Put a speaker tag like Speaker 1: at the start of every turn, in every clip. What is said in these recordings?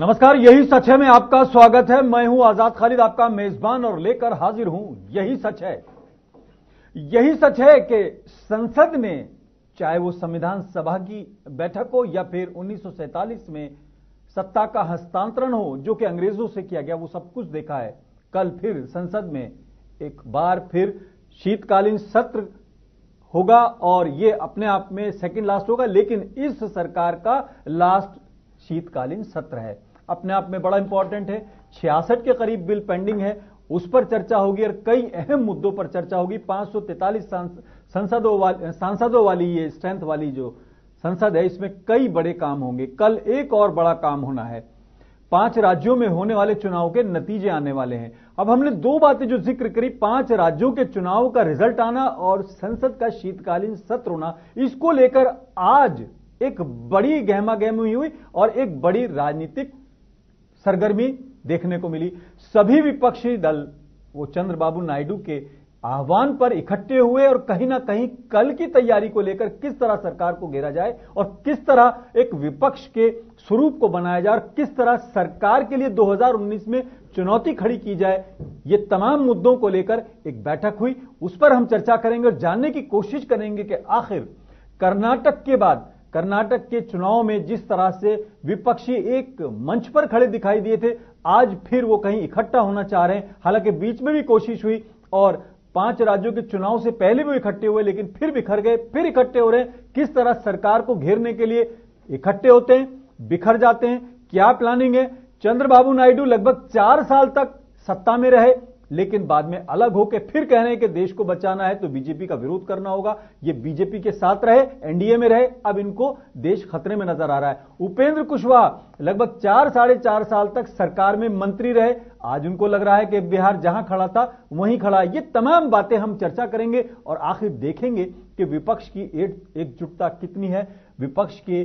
Speaker 1: नमस्कार, यही सच है में आपका स्वागत है। मैं हूं आजाद खालिद, आपका मेजबान, और लेकर हाजिर हूं यही सच है। यही सच है कि संसद में, चाहे वो संविधान सभा की बैठक हो या फिर 1947 में सत्ता का हस्तांतरण हो जो कि अंग्रेजों से किया गया, वो सब कुछ देखा है। कल फिर संसद में एक बार फिर शीतकालीन सत्र होगा और ये अपने आप में सेकंड लास्ट होगा, लेकिन इस सरकार का लास्ट शीतकालीन सत्र है। अपने आप में बड़ा इंपॉर्टेंट है। 66 के करीब बिल पेंडिंग है, उस पर चर्चा होगी और कई अहम मुद्दों पर चर्चा होगी। 543 सांसदों वाली ये स्ट्रेंथ वाली जो संसद है, इसमें कई बड़े काम होंगे। कल एक और बड़ा काम होना है, 5 राज्यों में होने वाले चुनाव के नतीजे आने वाले हैं। अब हमने दो बातें जो जिक्र करी, 5 राज्यों के चुनाव का रिजल्ट आना और संसद का शीतकालीन सत्र होना, इसको लेकर आज एक बड़ी गहमागहमी हुई और एक बड़ी राजनीतिक सरगर्मी देखने को मिली। सभी विपक्षी दल वो चंद्रबाबू नायडू के आह्वान पर इकट्ठे हुए और कहीं ना कहीं कल की तैयारी को लेकर किस तरह सरकार को घेरा जाए और किस तरह एक विपक्ष के स्वरूप को बनाया जाए और किस तरह सरकार के लिए 2019 में चुनौती खड़ी की जाए, ये तमाम मुद्दों को लेकर एक बैठक हुई। उस पर हम चर्चा करेंगे और जानने की कोशिश करेंगे कि आखिर कर्नाटक के बाद कर्नाटक के चुनाव में जिस तरह से विपक्षी एक मंच पर खड़े दिखाई दिए थे, आज फिर वो कहीं इकट्ठा होना चाह रहे हैं। हालांकि बीच में भी कोशिश हुई और 5 राज्यों के चुनाव से पहले भी इकट्ठे हुए, लेकिन फिर बिखर गए, फिर इकट्ठे हो रहे हैं। किस तरह सरकार को घेरने के लिए इकट्ठे होते हैं, बिखर जाते हैं, क्या प्लानिंग है? चंद्रबाबू नायडू लगभग 4 साल तक सत्ता में रहे, लेकिन बाद में अलग होकर फिर कह रहे हैं कि देश को बचाना है तो बीजेपी का विरोध करना होगा। ये बीजेपी के साथ रहे, एनडीए में रहे, अब इनको देश खतरे में नजर आ रहा है। उपेंद्र कुशवाहा लगभग 4-4.5 साल तक सरकार में मंत्री रहे, आज उनको लग रहा है कि बिहार जहां खड़ा था वहीं खड़ा है। ये तमाम बातें हम चर्चा करेंगे और आखिर देखेंगे कि विपक्ष की एकजुटता कितनी है, विपक्ष के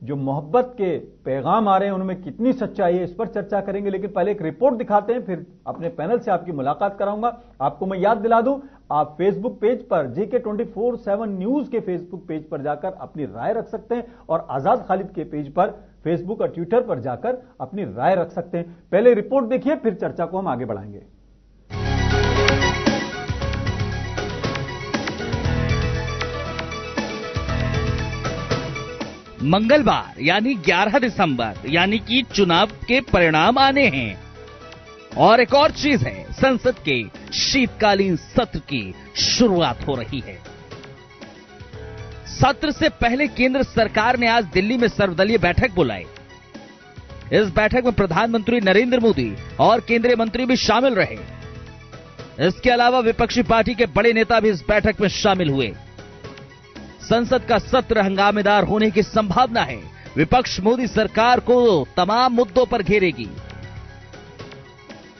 Speaker 1: जो मोहब्बत के पैगाम आ रहे हैं उनमें कितनी सच्चाई है, इस पर चर्चा करेंगे। लेकिन पहले एक रिपोर्ट दिखाते हैं, फिर अपने पैनल से आपकी मुलाकात कराऊंगा। आपको मैं याद दिला दूं, आप फेसबुक पेज पर JK 24/7 न्यूज के फेसबुक पेज पर जाकर अपनी राय रख सकते हैं और आजाद खालिद के पेज पर फेसबुक और ट्विटर पर जाकर अपनी राय रख सकते हैं। पहले रिपोर्ट देखिए, फिर चर्चा को हम आगे बढ़ाएंगे।
Speaker 2: मंगलवार यानी 11 दिसंबर यानी कि चुनाव के परिणाम आने हैं। और एक और चीज है, संसद के शीतकालीन सत्र की शुरुआत हो रही है। सत्र से पहले केंद्र सरकार ने आज दिल्ली में सर्वदलीय बैठक बुलाई। इस बैठक में प्रधानमंत्री नरेंद्र मोदी और केंद्रीय मंत्री भी शामिल रहे। इसके अलावा विपक्षी पार्टी के बड़े नेता भी इस बैठक में शामिल हुए। संसद का सत्र हंगामेदार होने की संभावना है। विपक्ष मोदी सरकार को तमाम मुद्दों पर घेरेगी।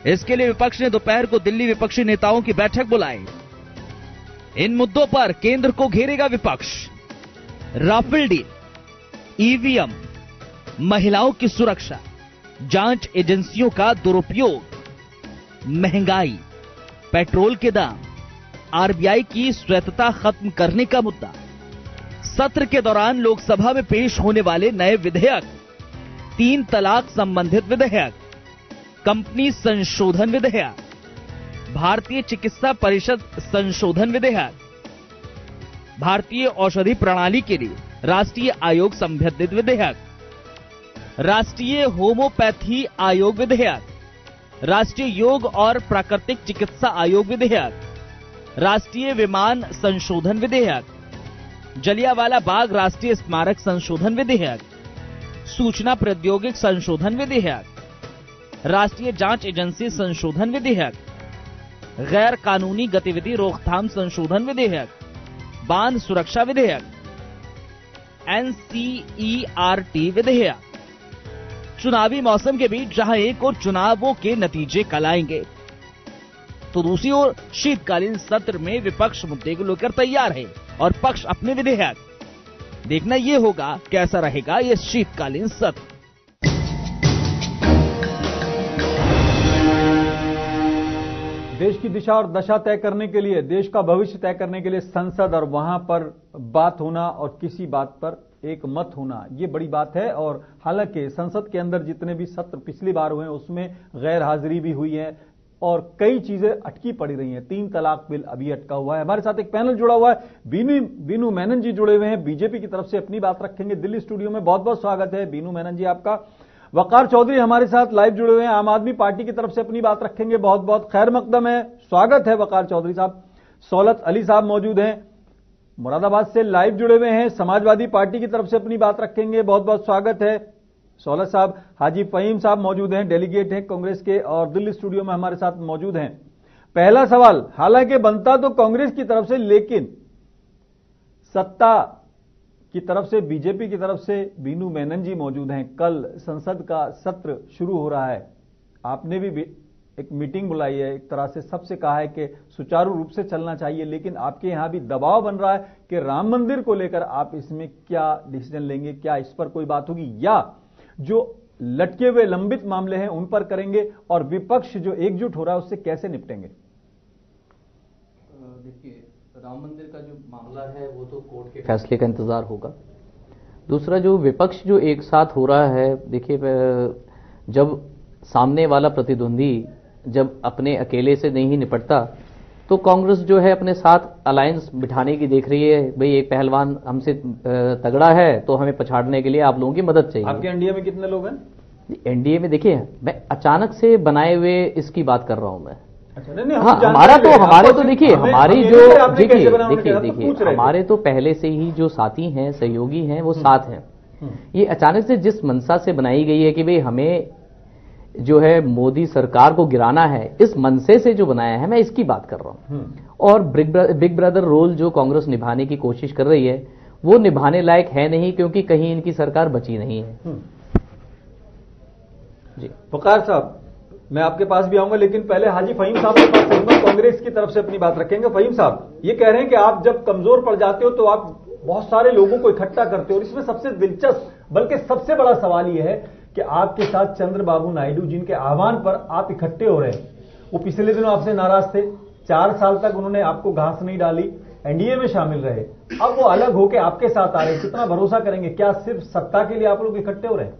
Speaker 2: इसके लिए विपक्ष ने दोपहर को दिल्ली विपक्षी नेताओं की बैठक बुलाई। इन मुद्दों पर केंद्र को घेरेगा विपक्ष। राफेल डील, ईवीएम, महिलाओं की सुरक्षा, जांच एजेंसियों का दुरुपयोग, महंगाई, पेट्रोल के दाम, आरबीआई की स्वायत्तता खत्म करने का मुद्दा, सत्र के दौरान लोकसभा में पेश होने वाले नए विधेयक, 3 तलाक संबंधित विधेयक, कंपनी संशोधन विधेयक, भारतीय चिकित्सा परिषद संशोधन विधेयक, भारतीय औषधि प्रणाली के लिए राष्ट्रीय आयोग संशोधित विधेयक, राष्ट्रीय होम्योपैथी आयोग विधेयक, राष्ट्रीय योग और प्राकृतिक चिकित्सा आयोग विधेयक, राष्ट्रीय विमान संशोधन विधेयक, जलियांवाला बाग राष्ट्रीय स्मारक संशोधन विधेयक, सूचना प्रौद्योगिकी संशोधन विधेयक, राष्ट्रीय जांच एजेंसी संशोधन विधेयक, गैर कानूनी गतिविधि रोकथाम संशोधन विधेयक, बांध सुरक्षा विधेयक, NCERT विधेयक। चुनावी मौसम के बीच जहां एक और चुनावों के नतीजे कल आएंगे, तो दूसरी ओर शीतकालीन सत्र में विपक्ष मुद्दे को लेकर तैयार है और पक्ष अपने विधेयक। देखना यह होगा कैसा रहेगा यह शीतकालीन सत्र।
Speaker 1: देश की दिशा और दशा तय करने के लिए, देश का भविष्य तय करने के लिए संसद और वहां पर बात होना और किसी बात पर एक मत होना, ये बड़ी बात है। और हालांकि संसद के अंदर जितने भी सत्र पिछली बार हुए हैं उसमें गैर हाजिरी भी हुई है और कई चीजें अटकी पड़ी रही हैं। 3 तलाक बिल अभी अटका हुआ है। हमारे साथ एक पैनल जुड़ा हुआ है, बीनू मेनन जी जुड़े हुए हैं, बीजेपी की तरफ से अपनी बात रखेंगे। दिल्ली स्टूडियो में बहुत बहुत स्वागत है बीनू मेनन जी आपका। वकार चौधरी हमारे साथ लाइव जुड़े हुए हैं, आम आदमी पार्टी की तरफ से अपनी बात रखेंगे। बहुत बहुत खैर मकदम है, स्वागत है वकार चौधरी साहब। सौलत अली साहब मौजूद हैं, मुरादाबाद से लाइव जुड़े हुए हैं, समाजवादी पार्टी की तरफ से अपनी बात रखेंगे। बहुत बहुत स्वागत है सौलत साहब। हाजी फहीम साहब मौजूद हैं, डेलीगेट हैं कांग्रेस के और दिल्ली स्टूडियो में हमारे साथ मौजूद हैं। पहला सवाल हालांकि बनता तो कांग्रेस की तरफ से, लेकिन सत्ता की तरफ से बीजेपी की तरफ से बीनू मेनन जी मौजूद हैं। कल संसद का सत्र शुरू हो रहा है, आपने भी एक मीटिंग बुलाई है, एक तरह से सबसे कहा है कि सुचारू रूप से चलना चाहिए, लेकिन आपके यहां भी दबाव बन रहा है कि राम मंदिर को लेकर आप इसमें क्या डिसीजन लेंगे, क्या इस पर कोई बात होगी या जो लटके हुए लंबित मामले हैं उन पर करेंगे और विपक्ष जो एकजुट हो रहा है उससे कैसे निपटेंगे?
Speaker 3: देखिए, राम मंदिर का जो मामला है वो तो कोर्ट के फैसले का इंतजार होगा। दूसरा, जो विपक्ष जो एक साथ हो रहा है, देखिए जब सामने वाला प्रतिद्वंदी जब अपने अकेले से नहीं निपटता तो कांग्रेस जो है अपने साथ अलायंस बिठाने की देख रही है। भाई एक पहलवान हमसे तगड़ा है तो हमें पछाड़ने के लिए आप लोगों की मदद चाहिए।
Speaker 1: आपके एनडीए में कितने लोग हैं?
Speaker 3: एनडीए में देखिए, मैं अचानक से बनाए हुए इसकी बात कर रहा हूं मैं।
Speaker 1: अच्छा, नहीं,
Speaker 3: हाँ, हमारे तो देखिए हमारी जो देखिए हमारे तो पहले से ही जो साथी हैं, सहयोगी हैं, वो साथ हैं। ये अचानक से जिस मंशा से बनाई गई है कि भाई हमें जो है मोदी सरकार को गिराना है, इस मनसे से जो बनाया है, मैं इसकी बात कर रहा हूं। और बिग ब्रदर रोल जो कांग्रेस निभाने की कोशिश कर रही है वो निभाने लायक है नहीं, क्योंकि कहीं इनकी सरकार बची नहीं है।
Speaker 1: जी वकार साहब, मैं आपके पास भी आऊंगा, लेकिन पहले हाजी फहीम साहब के पास चलूंगा, कांग्रेस की तरफ से अपनी बात रखेंगे। फहीम साहब, ये कह रहे हैं कि आप जब कमजोर पड़ जाते हो तो आप बहुत सारे लोगों को इकट्ठा करते हो, और इसमें सबसे दिलचस्प बल्कि सबसे बड़ा सवाल यह है कि आपके साथ चंद्रबाबू नायडू जिनके आह्वान पर आप इकट्ठे हो रहे हैं, वो पिछले दिनों आपसे नाराज थे। 4 साल तक उन्होंने आपको घास नहीं डाली, एनडीए में शामिल रहे, अब वो अलग होकर आपके साथ आ रहे हैं। कितना भरोसा करेंगे? क्या सिर्फ सत्ता के लिए आप लोग इकट्ठे हो रहे हैं?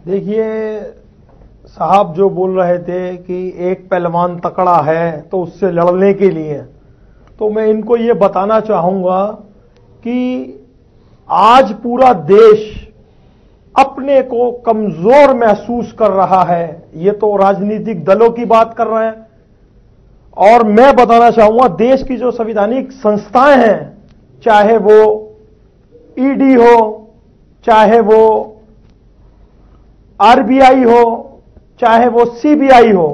Speaker 4: देखिए साहब, जो बोल रहे थे कि एक पहलवान तकड़ा है तो उससे लड़ने के लिए, तो मैं इनको ये बताना चाहूंगा कि आज पूरा देश अपने को कमजोर महसूस कर रहा है। ये तो राजनीतिक दलों की बात कर रहे हैं, और मैं बताना चाहूंगा देश की जो संवैधानिक संस्थाएं हैं, चाहे वो ईडी हो, चाहे वो आरबीआई हो, चाहे वो सीबीआई हो,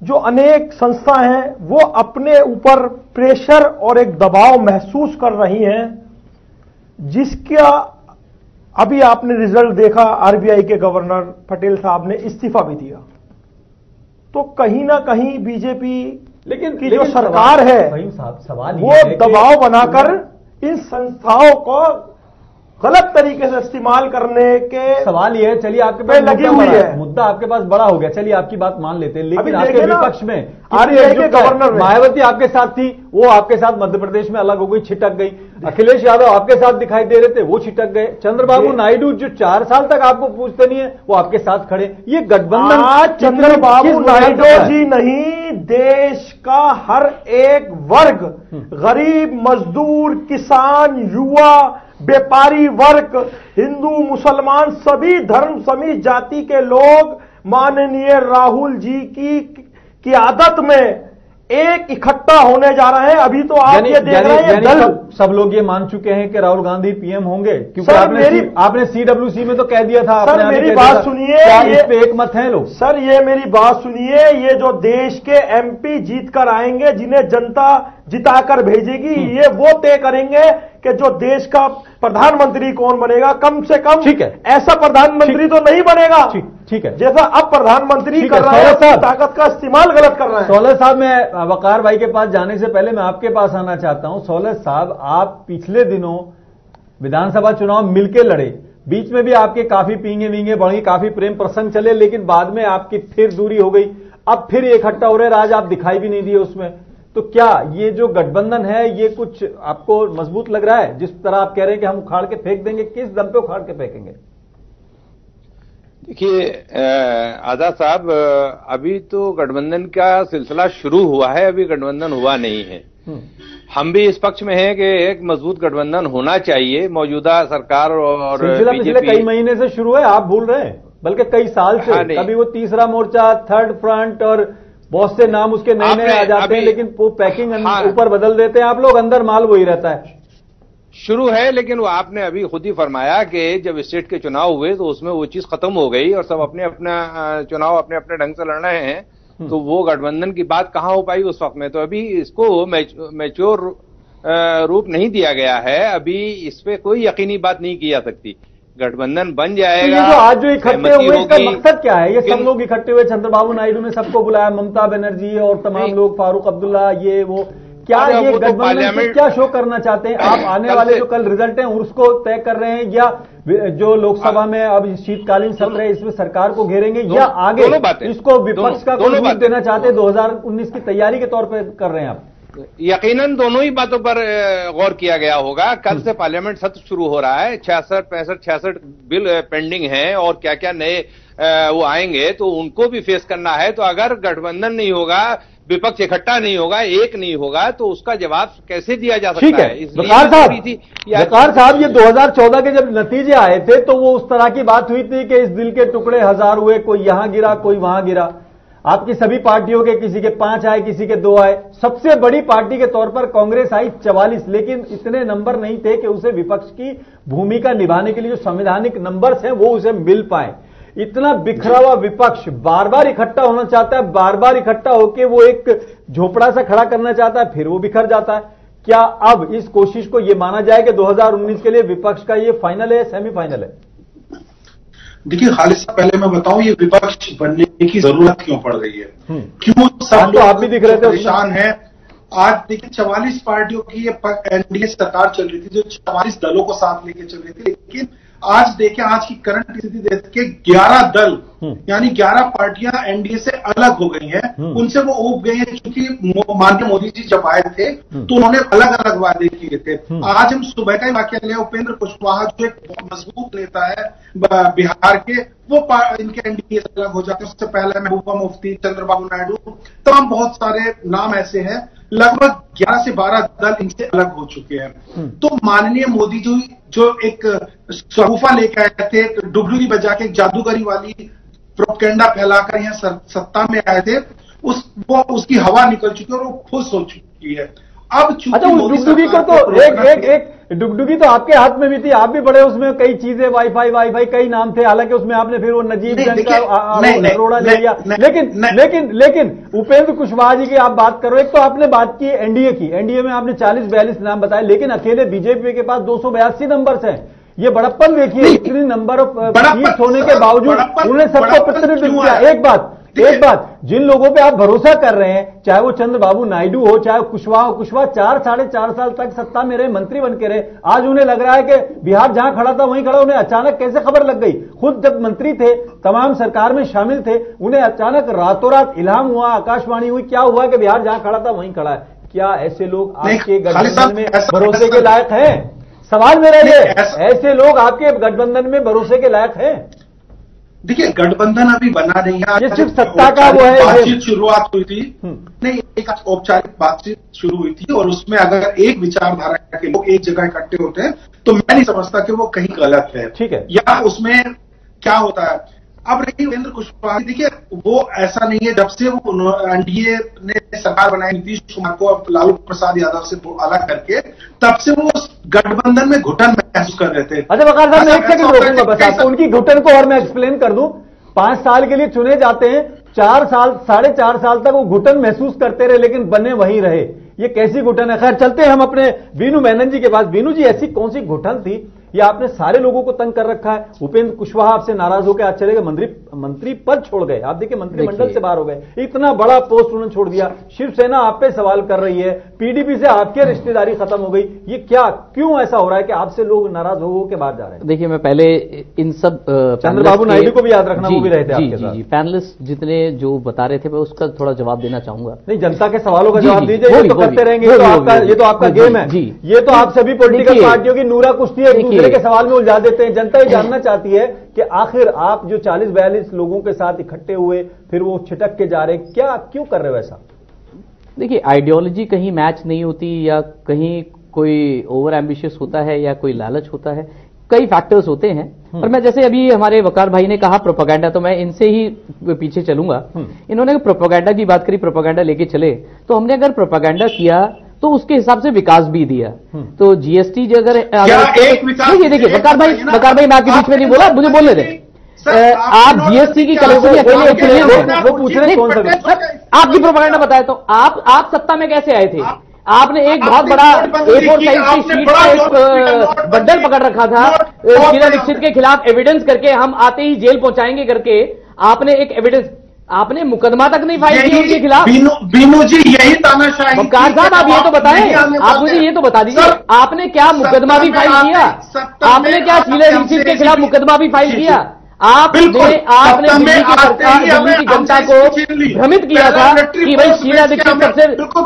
Speaker 4: जो अनेक संस्थाएं हैं वो अपने ऊपर प्रेशर और एक दबाव महसूस कर रही हैं, जिसका अभी आपने रिजल्ट देखा। आरबीआई के गवर्नर पटेल साहब ने इस्तीफा भी दिया। तो कहीं ना कहीं बीजेपी की जो सरकार है वो दबाव बनाकर इन संस्थाओं को गलत तरीके से इस्तेमाल करने के
Speaker 1: सवाल ये है। चलिए, आपके पास
Speaker 4: लगी हुई है,
Speaker 1: मुद्दा आपके पास बड़ा हो गया, चलिए आपकी बात मान लेते हैं, लेकिन आपके विपक्ष में
Speaker 4: आरबीआई के गवर्नर
Speaker 1: मायावती आपके साथ थी, वो आपके साथ मध्य प्रदेश में अलग हो गई, छिटक गई। अखिलेश यादव आपके साथ दिखाई दे रहे थे, वो छिटक गए। चंद्रबाबू नायडू जो 4 साल तक आपको पूछते नहीं है, वो आपके साथ खड़े। ये गठबंधन
Speaker 4: आज चंद्रबाबू नायडू जी नहीं, देश का हर एक वर्ग, गरीब, मजदूर, किसान, युवा, व्यापारी वर्ग, हिंदू, मुसलमान, सभी धर्म, सभी जाति के लोग माननीय राहुल जी की आदत में एक इकट्ठा होने जा रहे हैं। अभी तो आप ये देख रहे हैं दल
Speaker 1: सब लोग ये मान चुके हैं कि राहुल गांधी पीएम होंगे, क्योंकि आपने सीडब्ल्यूसी में तो कह दिया था।
Speaker 4: सर मेरी बात सुनिए,
Speaker 1: इस पे एक मत है लोग।
Speaker 4: सर ये मेरी बात सुनिए, ये जो देश के एमपी जीत कर आएंगे, जिन्हें जनता जिताकर भेजेगी, ये वो तय करेंगे कि जो देश का प्रधानमंत्री कौन बनेगा। कम से कम
Speaker 1: ठीक है,
Speaker 4: ऐसा प्रधानमंत्री तो नहीं बनेगा
Speaker 1: ठीक है
Speaker 4: जैसा अब प्रधानमंत्री कर रहा है, ताकत का इस्तेमाल गलत कर रहे हैं।
Speaker 1: सौलत साहब, मैं वकार भाई के पास जाने से पहले मैं आपके पास आना चाहता हूं। सौलत साहब, आप पिछले दिनों विधानसभा चुनाव मिलके लड़े, बीच में भी आपके काफी पींगे वींगे बढ़ी, काफी प्रेम प्रसंग चले, लेकिन बाद में आपकी फिर दूरी हो गई, अब फिर इकट्ठा हो रहे, आज आप दिखाई भी नहीं दिए उसमें। तो क्या ये जो गठबंधन है ये कुछ आपको मजबूत लग रहा है? जिस तरह आप कह रहे हैं कि हम उखाड़ के फेंक देंगे, किस दम पे उखाड़ के फेंकेंगे?
Speaker 5: देखिए आजाद साहब, अभी तो गठबंधन का सिलसिला शुरू हुआ है, अभी गठबंधन हुआ नहीं है। हम भी इस पक्ष में हैं कि एक मजबूत गठबंधन होना चाहिए। मौजूदा सरकार और
Speaker 1: पिछले कई महीने से शुरू है, आप भूल रहे हैं, बल्कि कई साल से। कभी वो तीसरा मोर्चा, थर्ड फ्रंट और बहुत से नाम उसके नए नए आ जाते हैं, लेकिन वो पैकिंग ऊपर बदल देते हैं आप लोग, अंदर माल वही रहता है।
Speaker 5: शुरू है, लेकिन वो आपने अभी खुद ही फरमाया कि जब स्टेट के चुनाव हुए तो उसमें वो चीज खत्म हो गई और सब अपने अपना चुनाव अपने अपने ढंग से लड़ रहे हैं। तो वो गठबंधन की बात कहां हो पाई उस वक्त में? तो अभी इसको मैच्योर रूप नहीं दिया गया है, अभी इस पे कोई यकीनी बात नहीं की जा सकती। गठबंधन बन जाएगा।
Speaker 1: तो ये जो आज जो इकट्ठे हुए, इसका मकसद क्या है? ये सब लोग इकट्ठे हुए, चंद्रबाबू नायडू ने सबको बुलाया, ममता बनर्जी और तमाम लोग, फारूक अब्दुल्ला, ये वो, क्या ये गठबंधन से क्या शो करना चाहते हैं? आप आने वाले जो कल रिजल्ट हैं उसको तय कर रहे हैं, या जो लोकसभा में अब शीतकालीन सत्र है इसमें सरकार को घेरेंगे, या आगे इसको विपक्ष का कोई रूप देना चाहते हैं, 2019 की तैयारी के तौर पर कर रहे हैं आप?
Speaker 5: यकीनन दोनों ही बातों पर गौर किया गया होगा। कल से पार्लियामेंट सत्र शुरू हो रहा है, 66 बिल पेंडिंग हैं और क्या क्या नए वो आएंगे, तो उनको भी फेस करना है। तो अगर गठबंधन नहीं होगा, विपक्ष इकट्ठा नहीं होगा, एक नहीं होगा, तो उसका जवाब कैसे दिया जा सकता है?
Speaker 1: वकार साहब, ये 2014 के जब नतीजे आए थे तो वो उस तरह की बात हुई थी कि इस दिल के टुकड़े 1000 हुए, कोई यहां गिरा कोई वहां गिरा। आपकी सभी पार्टियों के किसी के 5 आए, किसी के 2 आए। सबसे बड़ी पार्टी के तौर पर कांग्रेस आई 44, लेकिन इतने नंबर नहीं थे कि उसे विपक्ष की भूमिका निभाने के लिए जो संवैधानिक नंबर्स हैं वो उसे मिल पाए। इतना बिखरा हुआ विपक्ष बार बार इकट्ठा होना चाहता है, बार बार इकट्ठा होकर वो एक झोपड़ा सा खड़ा करना चाहता है, फिर वो बिखर जाता है। क्या अब इस कोशिश को यह माना जाए कि 2019 के लिए विपक्ष का ये फाइनल है, सेमीफाइनल है?
Speaker 6: देखिए खालिद साहब, पहले मैं बताऊं ये विपक्ष बनने की जरूरत क्यों पड़ रही है, क्यों सब
Speaker 1: तो आप भी दिख रहे थे
Speaker 6: परेशान है। आज देखिए 44 पार्टियों की ये एनडीए सरकार चल रही थी, जो 44 दलों को साथ लेके चल रही थी, लेकिन आज देखें आज की करंट स्थिति देख के 11 दल यानी 11 पार्टियां एनडीए से अलग हो गई हैं। उनसे वो ऊब गई हैं, क्योंकि माननीय मोदी जी जब आए थे तो उन्होंने अलग अलग वादे किए थे। आज हम सुबह का ही वाकया ले, उपेंद्र कुशवाहा जो एक बहुत मजबूत नेता है बिहार के, वो इनके एनडीए से अलग हो जाते हैं। उससे पहले महबूबा मुफ्ती, चंद्रबाबू नायडू, तमाम बहुत सारे नाम ऐसे हैं, लगभग 11 से 12 दल इनसे अलग हो चुके हैं। तो माननीय मोदी जी जो एक सरूफा लेकर आए थे, डुगडुगी बजा के एक जादूगरी वाली प्रोपेगेंडा फैलाकर यहाँ सत्ता में आए थे, उसकी हवा निकल चुकी है और वो खुश हो चुकी है। अब
Speaker 1: अच्छा, डुगडुगी को तो एक डुगडुगी तो आपके हाथ में भी थी, आप भी बड़े उसमें कई चीजें, वाईफाई कई नाम थे, हालांकि उसमें आपने फिर वो नजीब जंग का अरोड़ा ले लिया। लेकिन उपेंद्र कुशवाहा जी की आप बात करो, एक तो आपने बात की एनडीए की, एनडीए में आपने 40-42 नाम बताए, लेकिन अकेले बीजेपी के पास 282 नंबर हैं। ये बड़प्पन देखिए, इतनी नंबर ऑफ सीट होने के बावजूद उन्होंने सबको प्रतिनिधित्व किया। एक बात, जिन लोगों पे आप भरोसा कर रहे हैं, चाहे वो चंद्रबाबू नायडू हो, चाहे कुशवाहा 4-4.5 साल तक सत्ता में रहे, मंत्री बन के रहे, आज उन्हें लग रहा है कि बिहार जहां खड़ा था वहीं खड़ा। उन्हें अचानक कैसे खबर लग गई? खुद जब मंत्री थे, तमाम सरकार में शामिल थे, उन्हें अचानक रातों रात इल्हाम हुआ, आकाशवाणी हुई, क्या हुआ कि बिहार जहां खड़ा था वहीं खड़ा है। क्या ऐसे लोग आपके गठबंधन में भरोसे के लायक हैं? सवाल मेरा ये, ऐसे लोग आपके गठबंधन में भरोसे के लायक हैं?
Speaker 6: देखिए गठबंधन अभी बना नहीं है,
Speaker 1: ये सिर्फ सत्ता का वो है।
Speaker 6: बातचीत शुरुआत हुई थी, नहीं एक औपचारिक बातचीत शुरू हुई थी, और उसमें अगर एक विचारधारा के लोग एक जगह इकट्ठे होते हैं तो मैं नहीं समझता कि वो कहीं गलत है।
Speaker 1: ठीक है,
Speaker 6: या उसमें क्या होता है। अब रही उपेंद्र कुशवाहा, देखिए वो ऐसा नहीं है, जब से वो एनडीए ने सरकार बनाई नीतीश कुमार को लालू प्रसाद यादव से अलग करके, तब से वो गठबंधन में घुटन महसूस कर रहे थे।
Speaker 1: अच्छा वकार साहब, मैं एक सेकंड रोकूंगा बस आपको, उनकी घुटन को और मैं एक्सप्लेन कर दूं। 5 साल के लिए चुने जाते हैं, 4-4.5 साल तक वो घुटन महसूस करते रहे, लेकिन बने वहीं रहे। ये कैसी घुटन है? खैर चलते हैं हम अपने वीनू मेनन जी के पास। वीनू जी, ऐसी कौन सी घुटन थी ये आपने सारे लोगों को तंग कर रखा है। उपेंद्र कुशवाहा आपसे नाराज होकर आज चले गए, मंत्री पद छोड़ गए, आप देखिए मंत्रिमंडल से बाहर हो गए, इतना बड़ा पोस्ट उन्होंने छोड़ दिया। शिवसेना आप पे सवाल कर रही है, पीडीपी से आपकी रिश्तेदारी खत्म हो गई। ये क्या, क्यों ऐसा हो रहा है कि आपसे लोग नाराज हो के बाहर जा रहे हैं?
Speaker 3: देखिए, मैं पहले इन सब
Speaker 1: चंद्रबाबू नायडू को भी याद रखना, वो भी रहे थे आपके साथ।
Speaker 3: पैनलिस्ट जितने जो बता रहे थे मैं उसका थोड़ा जवाब देना चाहूंगा।
Speaker 1: नहीं, जनता के सवालों का जवाब दीजिए, ये तो करते रहेंगे, ये तो आपका गेम है। ये तो आप सभी पॉलिटिकल पार्टियों की नूरा कुश्ती है, एक दूसरे के सवाल में उलझा देते हैं। जनता ये जानना चाहती है कि आखिर आप जो 40-42 लोगों के साथ इकट्ठे हुए, फिर वो छिटक के जा रहे, क्या क्यों कर रहे हो ऐसा?
Speaker 3: देखिए, आइडियोलॉजी कहीं मैच नहीं होती, या कहीं कोई ओवर एम्बिशियस होता है, या कोई लालच होता है, कई फैक्टर्स होते हैं। और मैं जैसे अभी हमारे वकार भाई ने कहा प्रोपेगेंडा, तो मैं इनसे ही पीछे चलूंगा। इन्होंने प्रोपेगेंडा की बात करी, प्रोपेगेंडा लेके चले, तो हमने अगर प्रोपेगेंडा किया तो उसके हिसाब से विकास भी दिया। तो जीएसटी जो अगर देखिए वकार भाई मैं आपके बीच में नहीं बोला, मुझे बोलने दें। आप जीएसटी की कलेक्शन वो पूछ रहे हैं, आपकी प्रोपेगेंडा बताए तो आप सत्ता में कैसे आए थे? आपने एक बहुत बड़ा A4 साइज की शीट का एक बंडल पकड़ रखा था, शीला दीक्षित के खिलाफ एविडेंस करके हम आते ही जेल पहुंचाएंगे करके। आपने एक एविडेंस, आपने मुकदमा तक नहीं फाइल किया उनके खिलाफ।
Speaker 6: बीनू जी, यही तानाशाही।
Speaker 3: वकार साहब, आप ये तो बताएं, आप मुझे ये तो बता दीजिए, आपने क्या मुकदमा भी फाइल किया? आपने क्या शीला दीक्षित के खिलाफ मुकदमा भी फाइल किया? आपने दिल्ली की सरकार, दिल्ली की जनता को भ्रमित किया था कि भाई शीला दीक्षित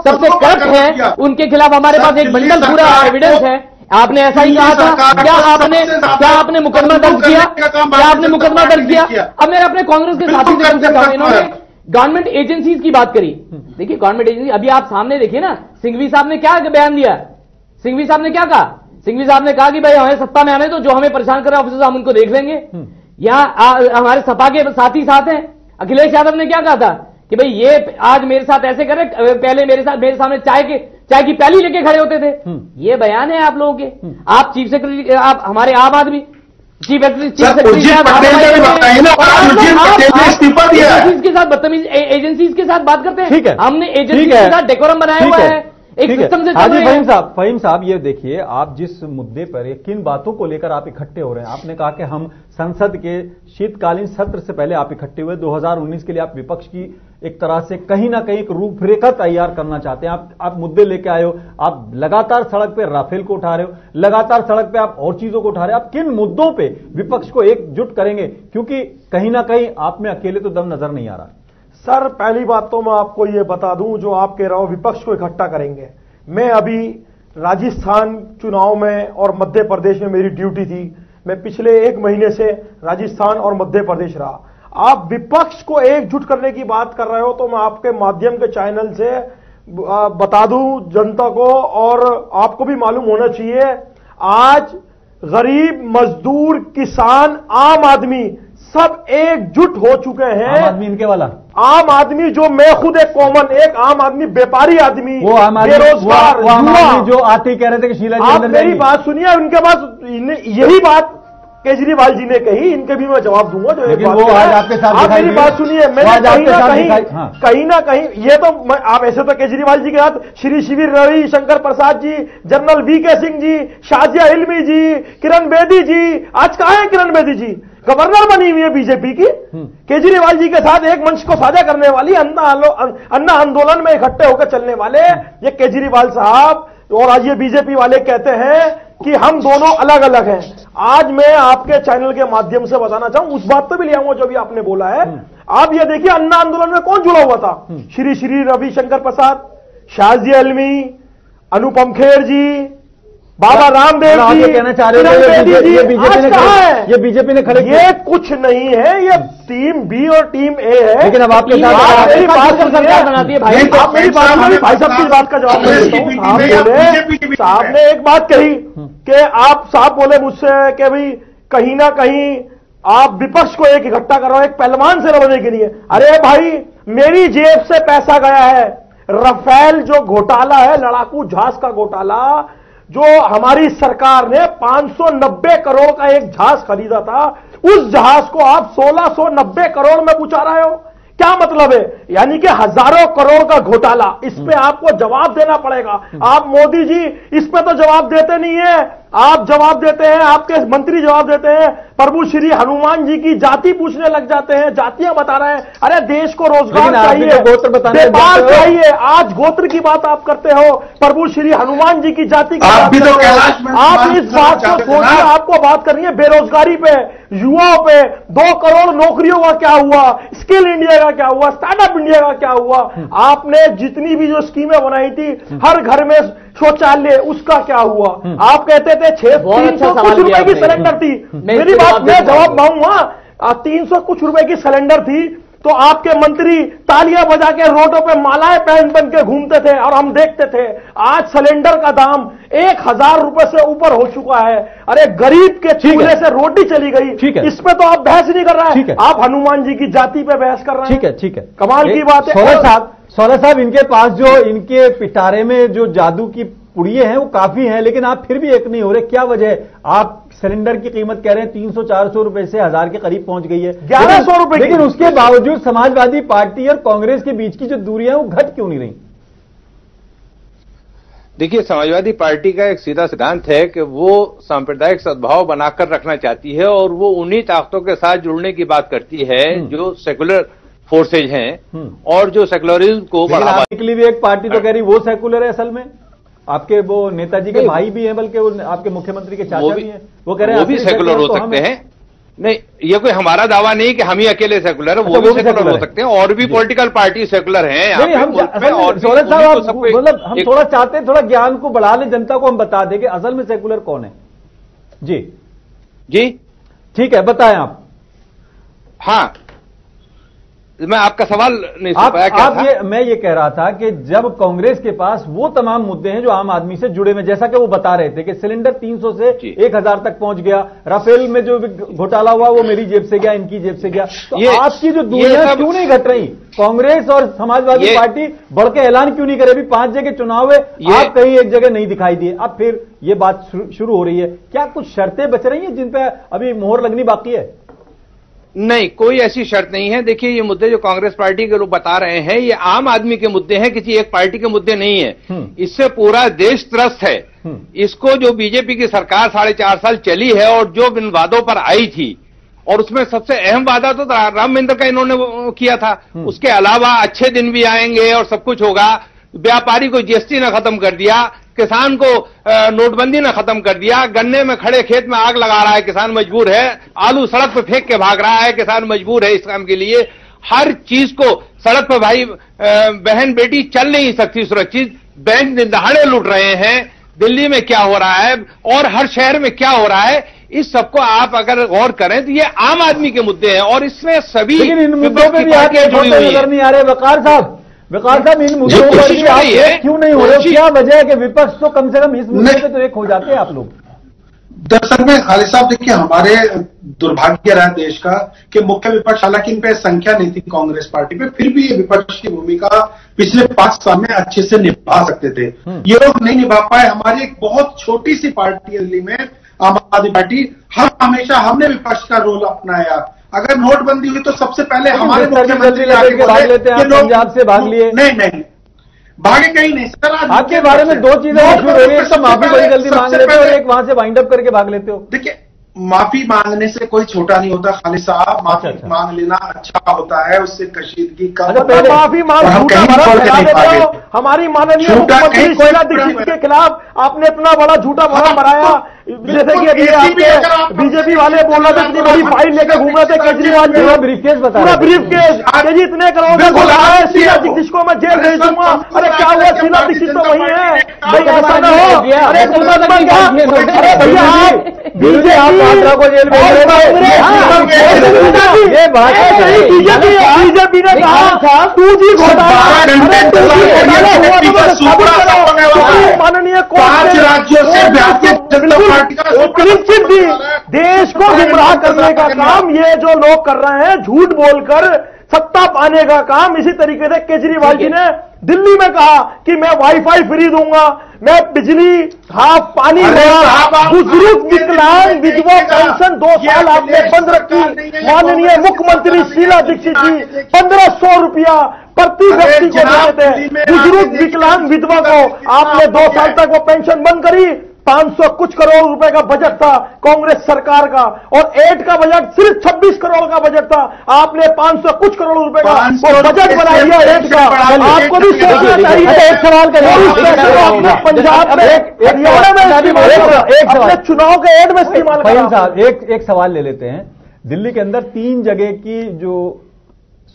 Speaker 3: सबसे करप्ट है, उनके खिलाफ हमारे पास एक बंडल पूरा एविडेंस है। आपने ऐसा ही कहा था। क्या आपने मुकदमा दर्ज किया? क्या आपने मुकदमा दर्ज किया? अब मैं अपने कांग्रेस के साथी से कहता हूं, इन्होंने गवर्नमेंट एजेंसीज की बात करी। देखिए, गवर्नमेंट एजेंसी, अभी आप सामने देखिए ना, सिंघवी साहब ने क्या बयान दिया? सिंघवी साहब ने क्या कहा? सिंघवी साहब ने कहा कि भाई हमें सत्ता में आने तो जो हमें परेशान कर रहे हैं ऑफिसर्स, हम उनको देख लेंगे। यहाँ हमारे सपा के साथी साथ हैं, अखिलेश यादव ने क्या कहा था कि भाई ये आज मेरे साथ ऐसे करे, पहले मेरे सामने चाय की प्याली लेके खड़े होते थे। ये बयान है आप लोगों के। आप चीफ सेक्रेटरी, आप हमारे आम आदमी चीफ सेक्रेटरी के साथ बदतमीज एजेंसीज के साथ बात करते हैं।
Speaker 1: ठीक है,
Speaker 3: हमने एजेंसी के साथ डेकोरम बनाया हुआ है, एक सिस्टम से।
Speaker 1: हाजी फहीम साहब, ये देखिए, आप जिस मुद्दे पर, किन बातों को लेकर आप इकट्ठे हो रहे हैं? आपने कहा कि हम संसद के शीतकालीन सत्र से पहले आप इकट्ठे हुए, 2019 के लिए आप विपक्ष की एक तरह से कहीं ना कहीं एक रूपरेखा तैयार करना चाहते हैं। आप मुद्दे लेके आए हो, आप लगातार सड़क पे राफेल को उठा रहे हो, लगातार सड़क पे आप और चीजों को उठा रहे हो। आप किन मुद्दों पे विपक्ष को एकजुट करेंगे? क्योंकि कहीं ना कहीं आप में अकेले तो दम नजर नहीं आ रहा।
Speaker 4: सर, पहली बात तो मैं आपको यह बता दूं, जो आप कह रहे हो विपक्ष को इकट्ठा करेंगे, मैं अभी राजस्थान चुनाव में और मध्य प्रदेश में मेरी ड्यूटी थी। मैं पिछले 1 महीने से राजस्थान और मध्य प्रदेश रहा। आप विपक्ष को एकजुट करने की बात कर रहे हो, तो मैं आपके माध्यम के चैनल से बता दूं जनता को, और आपको भी मालूम होना चाहिए, आज गरीब, मजदूर, किसान, आम आदमी सब एकजुट हो चुके हैं।
Speaker 1: आम आदमी इनके वाला,
Speaker 4: आम आदमी जो मैं खुद एक कॉमन, एक आम आदमी, व्यापारी आदमी,
Speaker 1: वो
Speaker 4: बेरोजगार,
Speaker 1: जो आते कह रहे थे कि शीला जी,
Speaker 4: आप मेरी बात सुनिए, उनके पास यही बात केजरीवाल जी ने कही, इनके भी मैं जवाब दूंगा। जो एक बात
Speaker 1: वो आज आपके साथ,
Speaker 4: आप मेरी बात सुनिए, मैंने कहीं ना कहीं ये तो आप ऐसे तो केजरीवाल जी के साथ श्री शिविर रवि शंकर प्रसाद जी, जनरल वीके सिंह जी, शाजिया इल्मी जी, किरण बेदी जी, आज कहां है किरण बेदी जी? गवर्नर बनी हुई है बीजेपी की। केजरीवाल जी के साथ एक मंच को साझा करने वाली, अन्ना आंदोलन में इकट्ठे होकर चलने वाले ये केजरीवाल साहब, और आज ये बीजेपी वाले कहते हैं कि हम दोनों अलग अलग हैं। आज मैं आपके चैनल के माध्यम से बताना चाहूं, उस बात तो भी ले आऊंगा जो भी आपने बोला है। आप ये देखिए, अन्ना आंदोलन में कौन जुड़ा हुआ था? श्री रविशंकर प्रसाद, शाजिया इल्मी, अनुपम खेर जी, बाबा रामदेव जी,
Speaker 1: कहना चाह रहे हैं ये बीजेपी ने खड़े,
Speaker 4: ये कुछ नहीं है, ये टीम बी और टीम ए है।
Speaker 1: लेकिन अब आपके साथ
Speaker 4: मेरी बात पर सरकार बनाती है भाई। आप मेरी बात में भाई साहब की बात का जवाब नहीं। साहब ने एक बात कही कि आप साहब बोले मुझसे कि भाई कहीं ना कहीं आप विपक्ष को एक इकट्ठा कर रहे हो एक पहलवान से लड़ने के लिए। अरे भाई, मेरी जेब से पैसा गया है। राफेल जो घोटाला है, लड़ाकू जहाज का घोटाला, जो हमारी सरकार ने 590 करोड़ का एक जहाज खरीदा था, उस जहाज को आप 1690 करोड़ में पूछा रहे हो। क्या मतलब है? यानी कि हजारों करोड़ का घोटाला, इस पे आपको जवाब देना पड़ेगा। आप मोदी जी इस पे तो जवाब देते नहीं है। आप जवाब देते हैं, आपके मंत्री जवाब देते हैं, प्रभु श्री हनुमान जी की जाति पूछने लग जाते हैं, जातियां बता रहे हैं। अरे देश को रोजगार चाहिए,
Speaker 1: गोत्र बताने
Speaker 4: व्यापार चाहिए, आज गोत्र की बात आप करते हो, प्रभु श्री हनुमान जी की जाति की बात
Speaker 6: भी तो
Speaker 4: करते हो।
Speaker 6: कैलाश में
Speaker 4: आप इस बात को सोचिए, आपको बात करनी है बेरोजगारी पे, युवाओं पे, 2 करोड़ नौकरियों का क्या हुआ, स्किल इंडिया का क्या हुआ, स्टार्टअप इंडिया का क्या हुआ, आपने जितनी भी जो स्कीमें बनाई थी, हर घर में शौचालय, उसका क्या हुआ। आप कहते थे 300 कुछ रुपए की सिलेंडर थी, मेरी बात मैं जवाब पाऊंगा, 300 कुछ रुपए की सिलेंडर थी, तो आपके मंत्री तालियां बजा के रोडों पे मालाएं पहन के घूमते थे और हम देखते थे। आज सिलेंडर का दाम 1000 रुपए से ऊपर हो चुका है। अरे गरीब के चूल्हे से रोटी चली गई, इस पे तो आप बहस नहीं कर रहे हैं, आप हनुमान जी की जाति पे बहस कर रहे हैं।
Speaker 1: ठीक है,
Speaker 4: कमाल की बात है।
Speaker 1: सोलह साहब, इनके पास जो इनके पिटारे में जो जादू की पुड़िये हैं वो काफी हैं, लेकिन आप फिर भी एक नहीं हो रहे, क्या वजह है? आप सिलेंडर की कीमत कह रहे हैं 300-400 रुपए से 1000 के करीब पहुंच गई है,
Speaker 4: 1100 रुपए,
Speaker 1: लेकिन उसके बावजूद समाजवादी पार्टी और कांग्रेस के बीच की जो दूरियां वो घट क्यों नहीं रही?
Speaker 5: देखिए, समाजवादी पार्टी का एक सीधा सिद्धांत है कि वो सांप्रदायिक सद्भाव बनाकर रखना चाहती है और वो उन्हीं ताकतों के साथ जुड़ने की बात करती है जो सेकुलर फोर्सेज हैं और जो सेकुलरिज्म को बढ़ावा
Speaker 1: के लिए भी एक पार्टी तो कह रही वो सेकुलर है, असल में आपके वो नेताजी के भाई भी हैं, बल्कि वो आपके मुख्यमंत्री के चाचा भी हैं, वो कह रहे हैं
Speaker 5: वो भी सेकुलर हो सकते हैं। नहीं, ये कोई हमारा दावा नहीं कि हम ही अकेले सेकुलर है, वो भी सेकुलर हो सकते हैं और भी पॉलिटिकल पार्टी सेकुलर हैं।
Speaker 1: हम मतलब हम थोड़ा चाहते हैं, थोड़ा ज्ञान को बढ़ा ले, जनता को हम बता दें कि असल में सेकुलर कौन है। जी
Speaker 5: जी
Speaker 1: ठीक है, बताएं आप।
Speaker 5: हाँ, मैं आपका सवाल नहीं सुन पाया, क्या था?
Speaker 1: मैं ये कह रहा था कि जब कांग्रेस के पास वो तमाम मुद्दे हैं जो आम आदमी से जुड़े हुए, जैसा कि वो बता रहे थे कि सिलेंडर 300 से 1000 तक पहुंच गया, राफेल में जो घोटाला हुआ वो मेरी जेब से गया, इनकी जेब से गया, तो आपकी जो दूरियां क्यों नहीं घट रही? कांग्रेस और समाजवादी पार्टी बढ़ के ऐलान क्यों नहीं करे? अभी 5 जगह चुनाव है, आप कहीं एक जगह नहीं दिखाई दिए, अब फिर ये बात शुरू हो रही है। क्या कुछ शर्तें बच रही हैं जिन पर अभी मोहर लगनी बाकी है?
Speaker 5: नहीं, कोई ऐसी शर्त नहीं है। देखिए, ये मुद्दे जो कांग्रेस पार्टी के लोग बता रहे हैं, ये आम आदमी के मुद्दे हैं, किसी एक पार्टी के मुद्दे नहीं है। इससे पूरा देश त्रस्त है। इसको जो बीजेपी की सरकार 4.5 साल चली है और जो इन वादों पर आई थी, और उसमें सबसे अहम वादा तो राम मंदिर का इन्होंने किया था, उसके अलावा अच्छे दिन भी आएंगे और सब कुछ होगा। व्यापारी को जीएसटी न खत्म कर दिया, किसान को नोटबंदी ने खत्म कर दिया, गन्ने में खड़े खेत में आग लगा रहा है किसान, मजबूर है, आलू सड़क पे फेंक के भाग रहा है किसान, मजबूर है इस काम के लिए। हर चीज को सड़क पे भाई बहन बेटी चल नहीं सकती सुरक्षित, बैंक दिन दहाड़े लूट रहे हैं। दिल्ली में क्या हो रहा है और हर शहर में क्या हो रहा है, इस सबको आप अगर गौर करें तो ये आम आदमी के मुद्दे हैं और इसमें सभी
Speaker 1: इन मुद्दों पर भी आगे नजर नहीं आ रहे। वकार साहब, इन मुद्दों पर भी आप एक क्यों नहीं हो रहे? क्या वजह है कि विपक्ष तो कम से कम इस मुद्दे पे तो एक हो जाते हैं आप लोग?
Speaker 6: दरअसल में खालिद साहब, देखिए, हमारे दुर्भाग्य रहा देश का कि मुख्य विपक्ष, हालांकि इन पे संख्या नहीं थी कांग्रेस पार्टी पे, फिर भी ये विपक्ष की भूमिका पिछले 5 साल में अच्छे से निभा सकते थे। ये लोग नहीं निभा पाए। हमारी एक बहुत छोटी सी पार्टी है दिल्ली में, आम आदमी पार्टी, हमने विपक्ष का रोल अपनाया। अगर नोटबंदी हुई तो सबसे पहले हमारे मुख्यमंत्री
Speaker 1: भाग लेते हैं, पंजाब से भाग लिए।
Speaker 6: नहीं, भागे कहीं नहीं सर।
Speaker 1: आपके बारे में 2 चीजें मशहूर हो रही है, एक तो माफी बड़ी जल्दी मांग लेते हो और एक वहां से वाइंड अप करके भाग लेते हो।
Speaker 6: देखिए, माफी मांगने से कोई छोटा नहीं होता खालिद साहब, माफी मांग लेना अच्छा होता है, उससे कशीदगी कम।
Speaker 4: माफी मांग हमारी माननीय मुख्यमंत्री शीला दीक्षित के खिलाफ आपने इतना बड़ा झूठा भरम बनाया, जैसे कि अभी आपके बीजेपी वाले बोल रहे थे इतनी बड़ी फाइल लेकर घूम रहे थे केजरीवाल जी,
Speaker 1: ब्रीफकेस बता,
Speaker 4: पूरा ब्रीफकेस जी इतने करोड़ में बोला है शीला दीक्षित को मैं जेल भेज दूंगा। अरे क्या हुआ, शीला दीक्षित तो वही है भाई, ऐसा ना हो। अरे भैया बीजेपी
Speaker 1: को जेल भेज
Speaker 4: बीजेपी ने कहा था 2G घोटाला, माननीय
Speaker 6: 5 राज्यों से
Speaker 4: देश को गुमराह करने का काम ये जो लोग कर रहे हैं, झूठ बोलकर सत्ता पाने का काम। इसी तरीके से केजरीवाल जी ने दिल्ली में कहा कि मैं वाईफाई फ्री दूंगा, मैं बिजली हाफ पानी दूंगा, बुजुर्ग विकलांग विधवा पेंशन 2 साल आपने बंद रखी। माननीय मुख्यमंत्री शीला दीक्षित जी 1500 रुपया प्रति व्यक्ति को देते थे, बुजुर्ग विकलांग विधवा को आपने 2 साल तक वो पेंशन बंद करी। 500 कुछ करोड़ रुपए का बजट था कांग्रेस सरकार का, और 8 का बजट सिर्फ 26 करोड़ का बजट था। आपने 500 कुछ करोड़ रुपए का बजट बना दिया 8 का। आपको भी सोचना चाहिए। एक सवाल करिए, पंजाब में अपने चुनाव के एड में इस्तेमाल
Speaker 1: साहब, एक सवाल ले लेते हैं। दिल्ली के अंदर 3 जगह की जो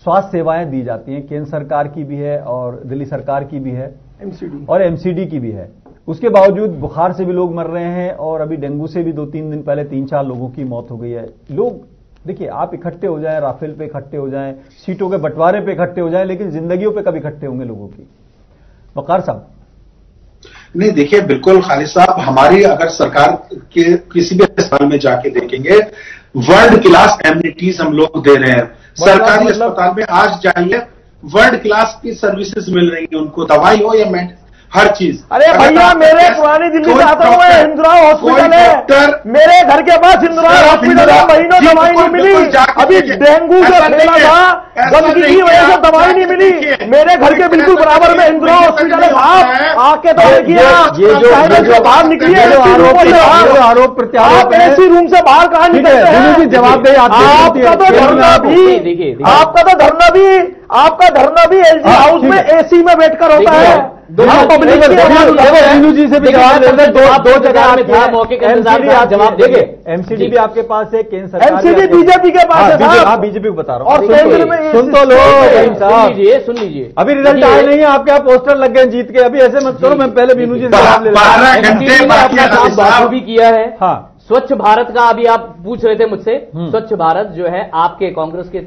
Speaker 1: स्वास्थ्य सेवाएं दी जाती हैं, केंद्र सरकार की भी है और दिल्ली सरकार की भी है, एमसीडी और एमसीडी की भी है। उसके बावजूद बुखार से भी लोग मर रहे हैं और अभी डेंगू से भी 2-3 दिन पहले 3-4 लोगों की मौत हो गई है। लोग देखिए, आप इकट्ठे हो जाएं, राफेल पे इकट्ठे हो जाएं, सीटों के बंटवारे पे इकट्ठे हो जाएं, लेकिन जिंदगियों पे कब इकट्ठे होंगे लोगों की? वकार साहब।
Speaker 6: नहीं, देखिए, बिल्कुल खालिद साहब, हमारी अगर सरकार के किसी भी अस्पताल में जाके देखेंगे, वर्ल्ड क्लास एमिनिटीज हम लोग दे रहे हैं। सरकारी अस्पताल में आज जाइए, वर्ल्ड क्लास की सर्विसेज मिल रही है उनको, दवाई हो या हर चीज।
Speaker 4: अरे भैया, मेरे पुरानी दिल्ली से आता हूँ, हिंदुराव हॉस्पिटल है मेरे घर के पास, हिंदुराव हॉस्पिटल है, महीनों दवाई नहीं मिली। अभी डेंगू जो फैला था, गंदगी की वजह से दवाई नहीं मिली। मेरे घर के बिल्कुल बराबर में हिंदुराव हॉस्पिटल है। आप आके तो देखिए, बाहर निकलिए।
Speaker 1: आरोप प्रत्यारोप,
Speaker 4: ऐसी रूम से बाहर कहां निकलते हैं?
Speaker 1: जवाब दे।
Speaker 4: आपका तो धरना भी एलजी हाउस में एसी में बैठकर होता है।
Speaker 1: वीनू जी से भी जवाब देते, दो जगह में था, मौके के इंतजार। जवाब देखिए, एमसीडी भी आपके पास है, केंद्र सरकार,
Speaker 4: एमसीडी बीजेपी के पास है।
Speaker 1: हाँ, बीजेपी को बता रहा हूँ।
Speaker 4: और केंद्र में
Speaker 1: सुन तो लो
Speaker 3: सुन लीजिए,
Speaker 1: अभी रिजल्ट आए नहीं है, आपके यहाँ पोस्टर लग गए जीत के। अभी ऐसे मत करो, मैं पहले वीनू जी से जवाब ले
Speaker 3: रहा भी किया है।
Speaker 1: हाँ,
Speaker 3: स्वच्छ भारत का अभी आप पूछ रहे थे मुझसे। स्वच्छ भारत जो है आपके कांग्रेस के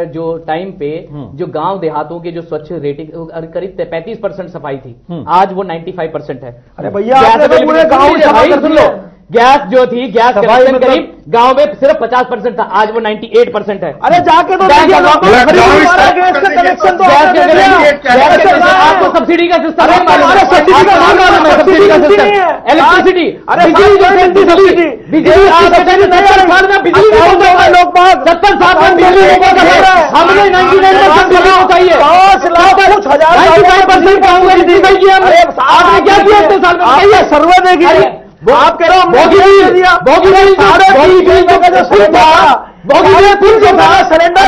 Speaker 3: जो टाइम पे जो गांव देहातों के जो स्वच्छ रेटिंग करीब 35% सफाई थी, आज वो 95% है।
Speaker 4: अरे भैया, पूरे गांव
Speaker 3: सुन लो, गैस जो थी, गैस कनेक्शन करीब गांव में सिर्फ 50% था, आज वो 98% है।
Speaker 4: अरे जाके तो कनेक्शन तो
Speaker 3: आपको सब्सिडी का सिस्टम इलेक्ट्रिसिटी, अरे बिजली,
Speaker 4: लोकपाल
Speaker 3: 70 साल में बिजली हमने 99% चाहिए,
Speaker 4: 5 लाख कुछ हजार
Speaker 3: 95% कांग्रेस जीत गई। आपने क्या किया इतने साल में?
Speaker 4: सर्वे देखिए, आप कह रहे हो सिलेंडर सिलेंडर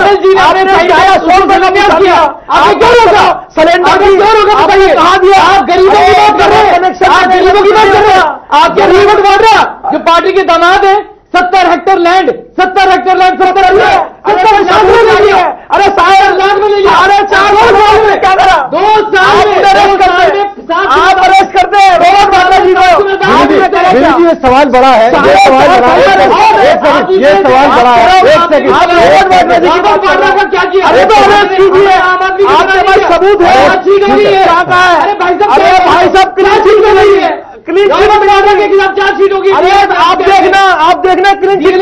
Speaker 4: कहा दिया?
Speaker 3: आप गरीबों की बात कर रहे हैं, आप गरीबों की बात कर रहे हैं। आप क्या रिपोर्ट बोल रहे हैं? जो पार्टी के दामाद है, 70 हेक्टेयर लैंड 70 हेक्टेयर लैंड 70 अरे 4 लाख में ले लिया। अरे 4 साल में क्या करा? 2 साल में आप अरेस्ट करते हैं रोहन बाबा जी को।
Speaker 1: ये सवाल बड़ा है, ये सवाल बड़ा है, एक सेकंड।
Speaker 3: क्या किया?
Speaker 4: अरे तो अरेस्ट कीजिए, आपके पास सबूत है। क्या कहा है? अरे भाई साहब, क्लीन चिट में नहीं है, क्लीन चिट
Speaker 3: के खिलाफ चार्जशीट होगी।
Speaker 4: अरे आप देखना क्लीन चिट में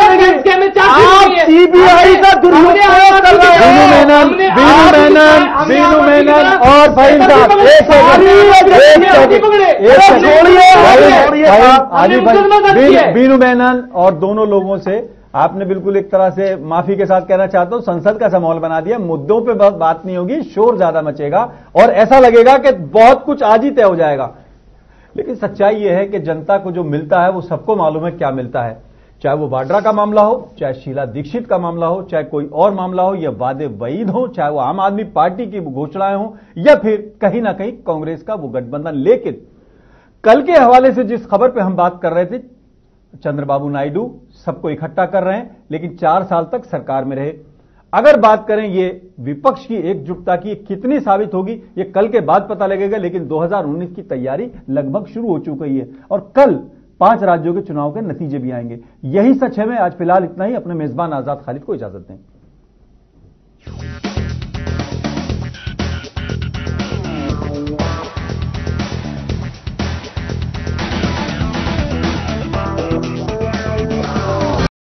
Speaker 4: आप सीबीआई का दुरुपयोग कर रहे हैं।
Speaker 1: बीनू मेनन और भाई साहब, बीनू मेनन और दोनों लोगों से आपने बिल्कुल एक तरह से माफी के साथ कहना चाहता हूं, संसद का माहौल बना दिया। मुद्दों पे बहुत बात नहीं होगी, शोर ज्यादा मचेगा और ऐसा लगेगा कि बहुत कुछ आज ही तय हो जाएगा। लेकिन सच्चाई यह है कि जनता को जो मिलता है वो सबको मालूम है क्या मिलता है। चाहे वो वाड्रा का मामला हो, चाहे शीला दीक्षित का मामला हो, चाहे कोई और मामला हो, या वादे वईद हो, चाहे वो आम आदमी पार्टी की घोषणाएं हो, या फिर कहीं ना कहीं कांग्रेस का वो गठबंधन। लेकिन कल के हवाले से जिस खबर पे हम बात कर रहे थे, चंद्रबाबू नायडू सबको इकट्ठा कर रहे हैं, लेकिन 4 साल तक सरकार में रहे। अगर बात करें ये विपक्ष की एकजुटता की कितनी साबित होगी, ये कल के बाद पता लगेगा। लेकिन 2019 की तैयारी लगभग शुरू हो चुकी है और कल 5 राज्यों के चुनाव के नतीजे भी आएंगे। यही सच है। मैं आज फिलहाल इतना ही, अपने मेजबान आजाद खालिद को इजाजत दें।